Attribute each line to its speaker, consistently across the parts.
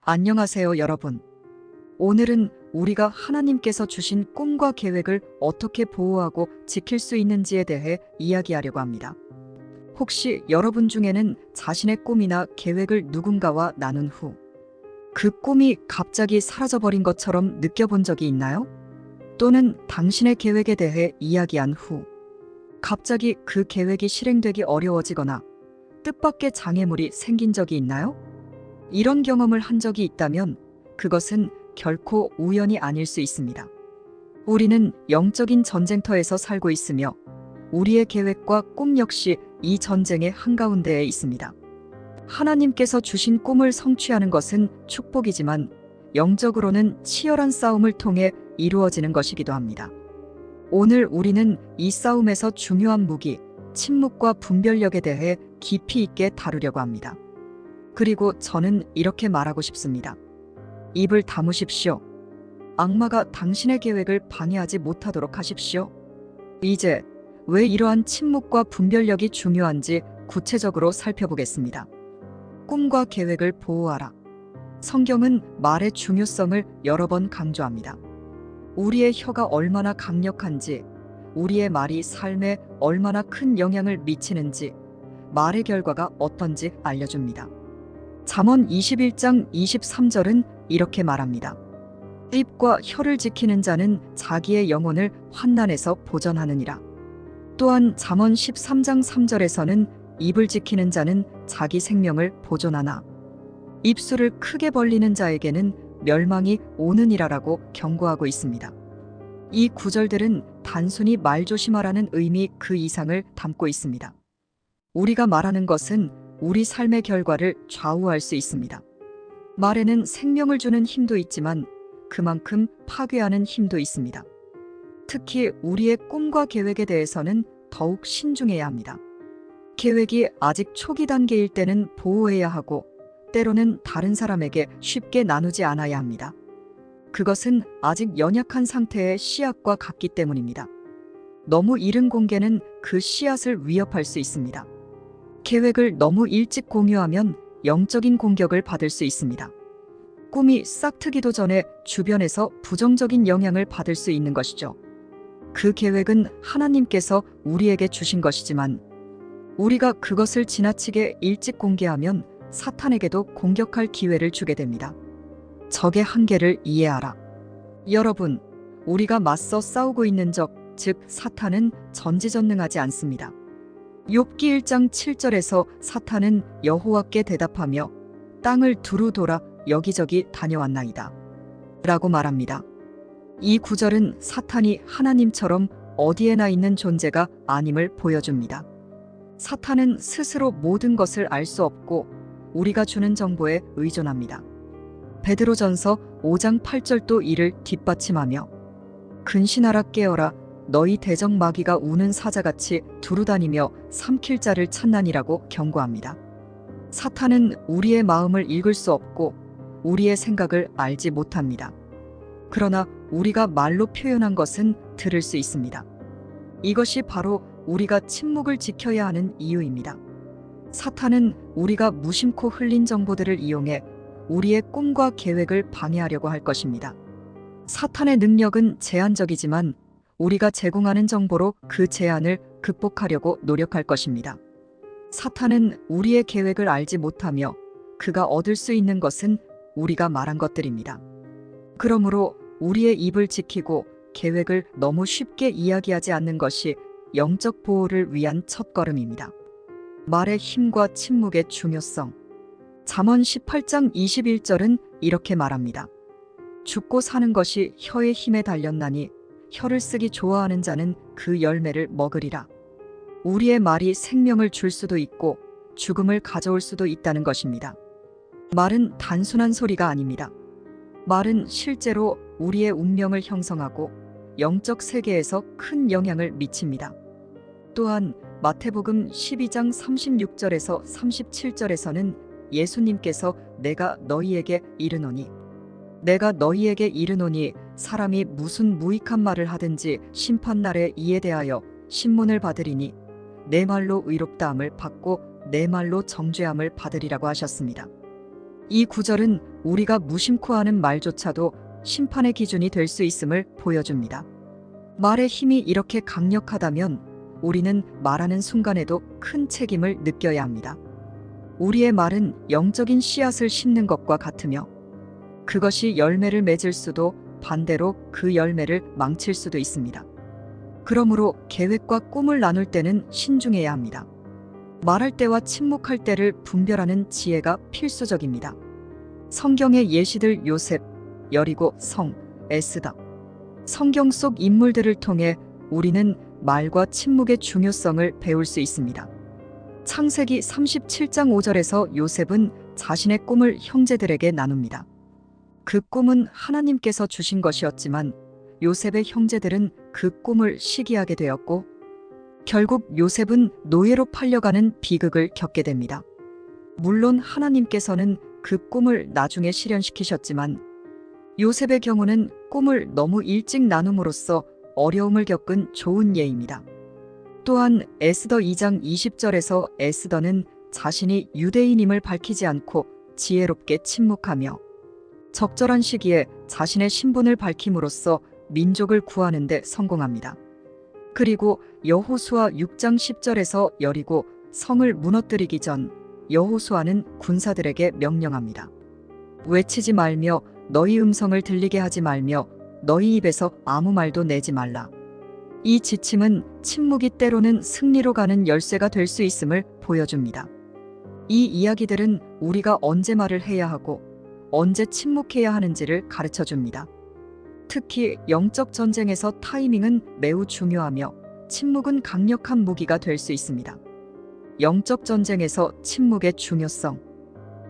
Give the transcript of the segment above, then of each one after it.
Speaker 1: 안녕하세요, 여러분. 오늘은 우리가 하나님께서 주신 꿈과 계획을 어떻게 보호하고 지킬 수 있는지에 대해 이야기하려고 합니다. 혹시 여러분 중에는 자신의 꿈이나 계획을 누군가와 나눈 후 그 꿈이 갑자기 사라져버린 것처럼 느껴본 적이 있나요? 또는 당신의 계획에 대해 이야기한 후 갑자기 그 계획이 실행되기 어려워지거나 뜻밖의 장애물이 생긴 적이 있나요? 이런 경험을 한 적이 있다면 그것은 결코 우연이 아닐 수 있습니다. 우리는 영적인 전쟁터에서 살고 있으며 우리의 계획과 꿈 역시 이 전쟁의 한가운데에 있습니다. 하나님께서 주신 꿈을 성취하는 것은 축복이지만 영적으로는 치열한 싸움을 통해 이루어지는 것이기도 합니다. 오늘 우리는 이 싸움에서 중요한 무기, 침묵과 분별력에 대해 깊이 있게 다루려고 합니다. 그리고 저는 이렇게 말하고 싶습니다. 입을 다무십시오. 악마가 당신의 계획을 방해하지 못하도록 하십시오. 이제 왜 이러한 침묵과 분별력이 중요한지 구체적으로 살펴보겠습니다. 꿈과 계획을 보호하라. 성경은 말의 중요성을 여러 번 강조합니다. 우리의 혀가 얼마나 강력한지, 우리의 말이 삶에 얼마나 큰 영향을 미치는지, 말의 결과가 어떤지 알려줍니다. 잠언 21장 23절은 이렇게 말합니다. 입과 혀를 지키는 자는 자기의 영혼을 환난에서 보전하느니라. 또한 잠언 13장 3절에서는 입을 지키는 자는 자기 생명을 보존하나 입술을 크게 벌리는 자에게는 멸망이 오느니라라고 경고하고 있습니다. 이 구절들은 단순히 말 조심하라는 의미 그 이상을 담고 있습니다. 우리가 말하는 것은 우리 삶의 결과를 좌우할 수 있습니다. 말에는 생명을 주는 힘도 있지만 그만큼 파괴하는 힘도 있습니다. 특히 우리의 꿈과 계획에 대해서는 더욱 신중해야 합니다. 계획이 아직 초기 단계일 때는 보호해야 하고 때로는 다른 사람에게 쉽게 나누지 않아야 합니다. 그것은 아직 연약한 상태의 씨앗과 같기 때문입니다. 너무 이른 공개는 그 씨앗을 위협할 수 있습니다. 계획을 너무 일찍 공유하면 영적인 공격을 받을 수 있습니다. 꿈이 싹 트기도 전에 주변에서 부정적인 영향을 받을 수 있는 것이죠. 그 계획은 하나님께서 우리에게 주신 것이지만 우리가 그것을 지나치게 일찍 공개하면 사탄에게도 공격할 기회를 주게 됩니다. 적의 한계를 이해하라. 여러분, 우리가 맞서 싸우고 있는 적, 즉 사탄은 전지전능하지 않습니다. 욥기 1장 7절에서 사탄은 여호와께 대답하며 땅을 두루 돌아 여기저기 다녀왔나이다 라고 말합니다. 이 구절은 사탄이 하나님처럼 어디에나 있는 존재가 아님을 보여줍니다. 사탄은 스스로 모든 것을 알 수 없고 우리가 주는 정보에 의존합니다. 베드로전서 5장 8절도 이를 뒷받침하며 근신하라 깨어라 너희 대적 마귀가 우는 사자같이 두루다니며 삼킬 자를 찾나니라고 경고합니다. 사탄은 우리의 마음을 읽을 수 없고 우리의 생각을 알지 못합니다. 그러나 우리가 말로 표현한 것은 들을 수 있습니다. 이것이 바로 우리가 침묵을 지켜야 하는 이유입니다. 사탄은 우리가 무심코 흘린 정보들을 이용해 우리의 꿈과 계획을 방해하려고 할 것입니다. 사탄의 능력은 제한적이지만 우리가 제공하는 정보로 그 제한을 극복하려고 노력할 것입니다. 사탄은 우리의 계획을 알지 못하며 그가 얻을 수 있는 것은 우리가 말한 것들입니다. 그러므로 우리의 입을 지키고 계획을 너무 쉽게 이야기하지 않는 것이 영적 보호를 위한 첫걸음입니다. 말의 힘과 침묵의 중요성. 잠언 18장 21절은 이렇게 말합니다. 죽고 사는 것이 혀의 힘에 달렸나니 혀를 쓰기 좋아하는 자는 그 열매를 먹으리라. 우리의 말이 생명을 줄 수도 있고 죽음을 가져올 수도 있다는 것입니다. 말은 단순한 소리가 아닙니다. 말은 실제로 우리의 운명을 형성하고 영적 세계에서 큰 영향을 미칩니다. 또한 마태복음 12장 36절에서 37절에서는 예수님께서 내가 너희에게 이르노니 사람이 무슨 무익한 말을 하든지 심판날에 이에 대하여 신문을 받으리니 내 말로 의롭다함을 받고 내 말로 정죄함을 받으리라고 하셨습니다. 이 구절은 우리가 무심코 하는 말조차도 심판의 기준이 될 수 있음을 보여줍니다. 말의 힘이 이렇게 강력하다면 우리는 말하는 순간에도 큰 책임을 느껴야 합니다. 우리의 말은 영적인 씨앗을 심는 것과 같으며 그것이 열매를 맺을 수도 반대로 그 열매를 망칠 수도 있습니다. 그러므로 계획과 꿈을 나눌 때는 신중해야 합니다. 말할 때와 침묵할 때를 분별하는 지혜가 필수적입니다. 성경의 예시들 요셉, 여리고, 성, 에스더. 성경 속 인물들을 통해 우리는 말과 침묵의 중요성을 배울 수 있습니다. 창세기 37장 5절에서 요셉은 자신의 꿈을 형제들에게 나눕니다. 그 꿈은 하나님께서 주신 것이었지만 요셉의 형제들은 그 꿈을 시기하게 되었고 결국 요셉은 노예로 팔려가는 비극을 겪게 됩니다. 물론 하나님께서는 그 꿈을 나중에 실현시키셨지만 요셉의 경우는 꿈을 너무 일찍 나눔으로써 어려움을 겪은 좋은 예입니다. 또한 에스더 2장 20절에서 에스더는 자신이 유대인임을 밝히지 않고 지혜롭게 침묵하며 적절한 시기에 자신의 신분을 밝힘으로써 민족을 구하는 데 성공합니다. 그리고 여호수아 6장 10절에서 여리고 성을 무너뜨리기 전 여호수아는 군사들에게 명령합니다. 외치지 말며 너희 음성을 들리게 하지 말며 너희 입에서 아무 말도 내지 말라. 이 지침은 침묵이 때로는 승리로 가는 열쇠가 될 수 있음을 보여줍니다. 이 이야기들은 우리가 언제 말을 해야 하고 언제 침묵해야 하는지를 가르쳐 줍니다. 특히 영적 전쟁에서 타이밍은 매우 중요하며 침묵은 강력한 무기가 될 수 있습니다. 영적 전쟁에서 침묵의 중요성.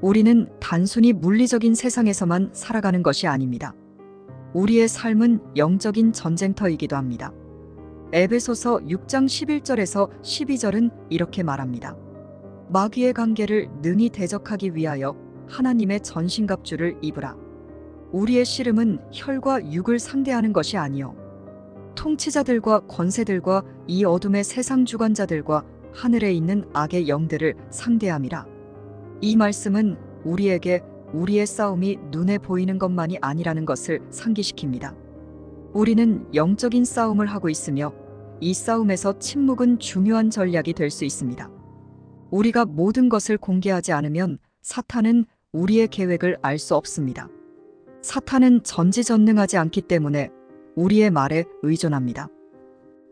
Speaker 1: 우리는 단순히 물리적인 세상에서만 살아가는 것이 아닙니다. 우리의 삶은 영적인 전쟁터이기도 합니다. 에베소서 6장 11절에서 12절은 이렇게 말합니다. 마귀의 관계를 능히 대적하기 위하여 하나님의 전신갑주를 입으라. 우리의 씨름은 혈과 육을 상대하는 것이 아니요 통치자들과 권세들과 이 어둠의 세상 주관자들과 하늘에 있는 악의 영들을 상대함이라. 이 말씀은 우리에게 우리의 싸움이 눈에 보이는 것만이 아니라는 것을 상기시킵니다. 우리는 영적인 싸움을 하고 있으며 이 싸움에서 침묵은 중요한 전략이 될 수 있습니다. 우리가 모든 것을 공개하지 않으면 사탄은 우리의 계획을 알 수 없습니다. 사탄은 전지전능하지 않기 때문에 우리의 말에 의존합니다.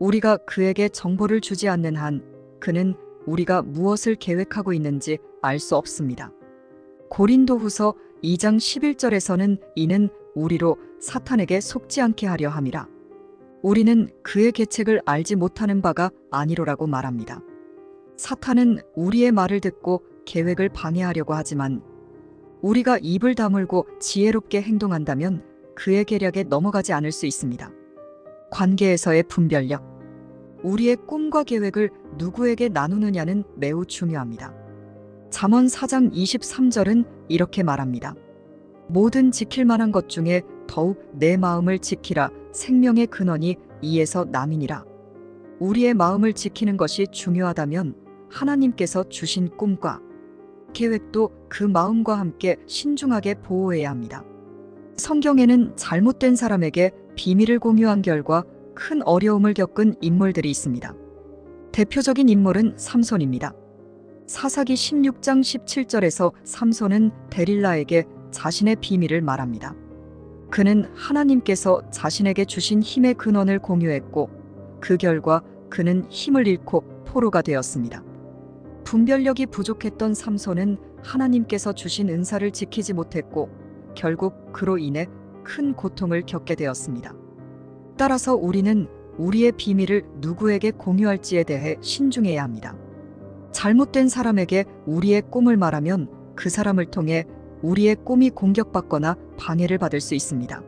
Speaker 1: 우리가 그에게 정보를 주지 않는 한 그는 우리가 무엇을 계획하고 있는지 알 수 없습니다. 고린도후서 2장 11절에서는 이는 우리로 사탄에게 속지 않게 하려 함이라. 우리는 그의 계책을 알지 못하는 바가 아니로라고 말합니다. 사탄은 우리의 말을 듣고 계획을 방해하려고 하지만 우리가 입을 다물고 지혜롭게 행동한다면 그의 계략에 넘어가지 않을 수 있습니다. 관계에서의 분별력. 우리의 꿈과 계획을 누구에게 나누느냐는 매우 중요합니다. 잠언 4장 23절은 이렇게 말합니다. 모든 지킬 만한 것 중에 더욱 내 마음을 지키라. 생명의 근원이 이에서 남이니라. 우리의 마음을 지키는 것이 중요하다면 하나님께서 주신 꿈과 계획도 그 마음과 함께 신중하게 보호해야 합니다. 성경에는 잘못된 사람에게 비밀을 공유한 결과 큰 어려움을 겪은 인물들이 있습니다. 대표적인 인물은 삼손입니다. 사사기 16장 17절에서 삼손은 데릴라에게 자신의 비밀을 말합니다. 그는 하나님께서 자신에게 주신 힘의 근원을 공유했고 그 결과 그는 힘을 잃고 포로가 되었습니다. 분별력이 부족했던 삼손은 하나님께서 주신 은사를 지키지 못했고 결국 그로 인해 큰 고통을 겪게 되었습니다. 따라서 우리는 우리의 비밀을 누구에게 공유할지에 대해 신중해야 합니다. 잘못된 사람에게 우리의 꿈을 말하면 그 사람을 통해 우리의 꿈이 공격받거나 방해를 받을 수 있습니다.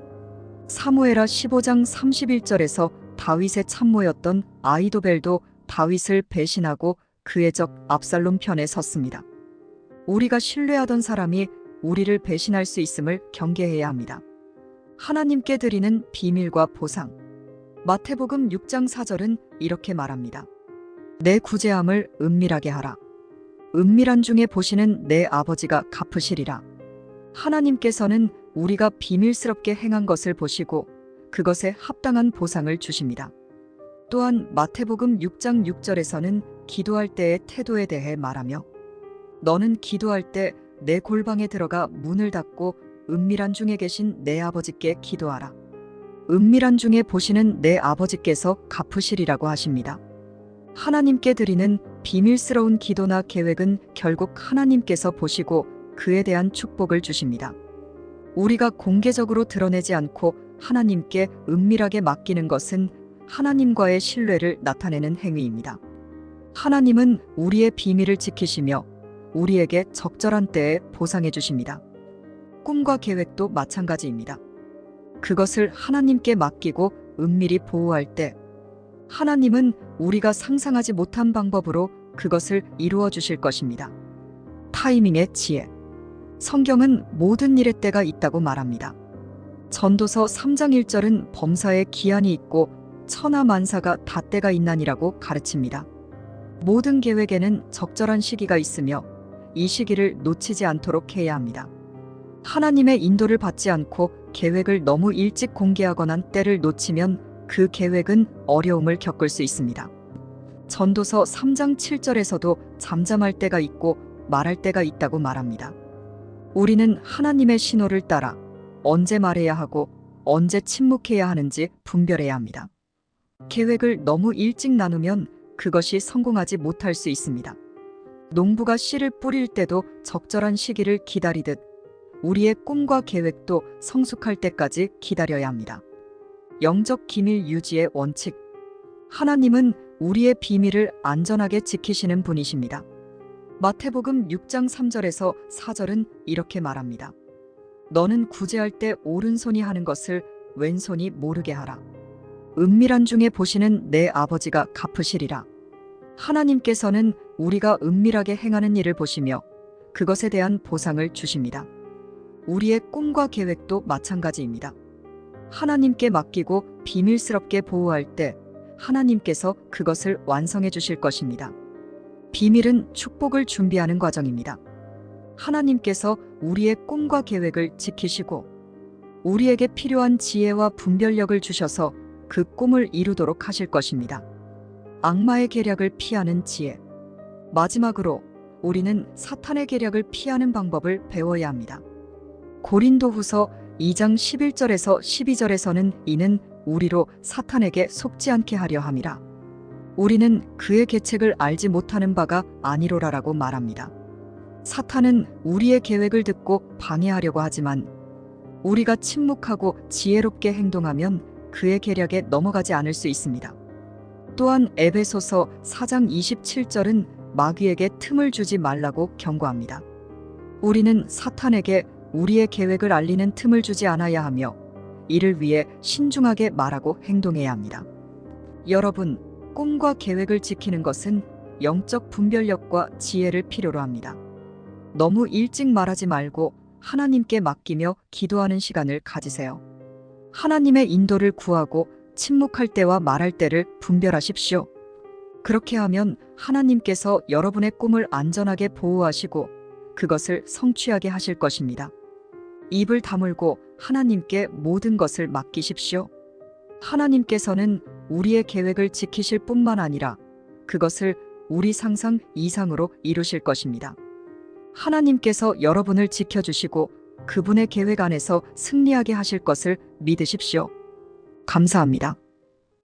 Speaker 1: 사무엘하 15장 31절에서 다윗의 참모였던 아히도벨도 다윗을 배신하고 그의 적 압살롬 편에 섰습니다. 우리가 신뢰하던 사람이 우리를 배신할 수 있음을 경계해야 합니다. 하나님께 드리는 비밀과 보상. 마태복음 6장 4절은 이렇게 말합니다. 내 구제함을 은밀하게 하라. 은밀한 중에 보시는 내 아버지가 갚으시리라. 하나님께서는 우리가 비밀스럽게 행한 것을 보시고 그것에 합당한 보상을 주십니다. 또한 마태복음 6장 6절에서는 기도할 때의 태도에 대해 말하며 너는 기도할 때 내 골방에 들어가 문을 닫고 은밀한 중에 계신 내 아버지께 기도하라. 은밀한 중에 보시는 내 아버지께서 갚으시리라고 하십니다. 하나님께 드리는 비밀스러운 기도나 계획은 결국 하나님께서 보시고 그에 대한 축복을 주십니다. 우리가 공개적으로 드러내지 않고 하나님께 은밀하게 맡기는 것은 하나님과의 신뢰를 나타내는 행위입니다. 하나님은 우리의 비밀을 지키시며 우리에게 적절한 때에 보상해 주십니다. 꿈과 계획도 마찬가지입니다. 그것을 하나님께 맡기고 은밀히 보호할 때 하나님은 우리가 상상하지 못한 방법으로 그것을 이루어 주실 것입니다. 타이밍의 지혜. 성경은 모든 일의 때가 있다고 말합니다. 전도서 3장 1절은 범사에 기한이 있고 천하만사가 다 때가 있나니라고 가르칩니다. 모든 계획에는 적절한 시기가 있으며 이 시기를 놓치지 않도록 해야 합니다. 하나님의 인도를 받지 않고 계획을 너무 일찍 공개하거나 때를 놓치면 그 계획은 어려움을 겪을 수 있습니다. 전도서 3장 7절에서도 잠잠할 때가 있고 말할 때가 있다고 말합니다. 우리는 하나님의 신호를 따라 언제 말해야 하고 언제 침묵해야 하는지 분별해야 합니다. 계획을 너무 일찍 나누면 그것이 성공하지 못할 수 있습니다. 농부가 씨를 뿌릴 때도 적절한 시기를 기다리듯 우리의 꿈과 계획도 성숙할 때까지 기다려야 합니다. 영적 기밀 유지의 원칙. 하나님은 우리의 비밀을 안전하게 지키시는 분이십니다. 마태복음 6장 3절에서 4절은 이렇게 말합니다. 너는 구제할 때 오른손이 하는 것을 왼손이 모르게 하라. 은밀한 중에 보시는 내 아버지가 갚으시리라. 하나님께서는 우리가 은밀하게 행하는 일을 보시며 그것에 대한 보상을 주십니다. 우리의 꿈과 계획도 마찬가지입니다. 하나님께 맡기고 비밀스럽게 보호할 때 하나님께서 그것을 완성해 주실 것입니다. 비밀은 축복을 준비하는 과정입니다. 하나님께서 우리의 꿈과 계획을 지키시고 우리에게 필요한 지혜와 분별력을 주셔서 그 꿈을 이루도록 하실 것입니다. 악마의 계략을 피하는 지혜. 마지막으로 우리는 사탄의 계략을 피하는 방법을 배워야 합니다. 고린도후서 2장 11절에서 12절에서는 이는 우리로 사탄에게 속지 않게 하려 함이라. 우리는 그의 계책을 알지 못하는 바가 아니로라라고 말합니다. 사탄은 우리의 계획을 듣고 방해하려고 하지만 우리가 침묵하고 지혜롭게 행동하면 그의 계략에 넘어가지 않을 수 있습니다. 또한 에베소서 4장 27절은 마귀에게 틈을 주지 말라고 경고합니다. 우리는 사탄에게 우리의 계획을 알리는 틈을 주지 않아야 하며 이를 위해 신중하게 말하고 행동해야 합니다. 여러분, 꿈과 계획을 지키는 것은 영적 분별력과 지혜를 필요로 합니다. 너무 일찍 말하지 말고 하나님께 맡기며 기도하는 시간을 가지세요. 하나님의 인도를 구하고 침묵할 때와 말할 때를 분별하십시오. 그렇게 하면 하나님께서 여러분의 꿈을 안전하게 보호하시고 그것을 성취하게 하실 것입니다. 입을 다물고 하나님께 모든 것을 맡기십시오. 하나님께서는 우리의 계획을 지키실 뿐만 아니라 그것을 우리 상상 이상으로 이루실 것입니다. 하나님께서 여러분을 지켜주시고 그분의 계획 안에서 승리하게 하실 것을 믿으십시오. 감사합니다.